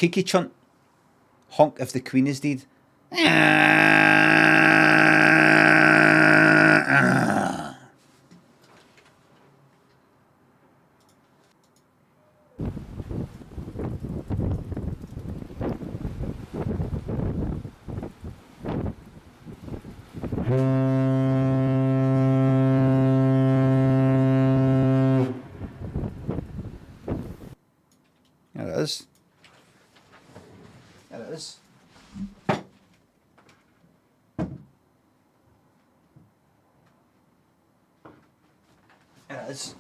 Kiki chunt. Honk if the Queen is dead. There it is. There it is. There it is.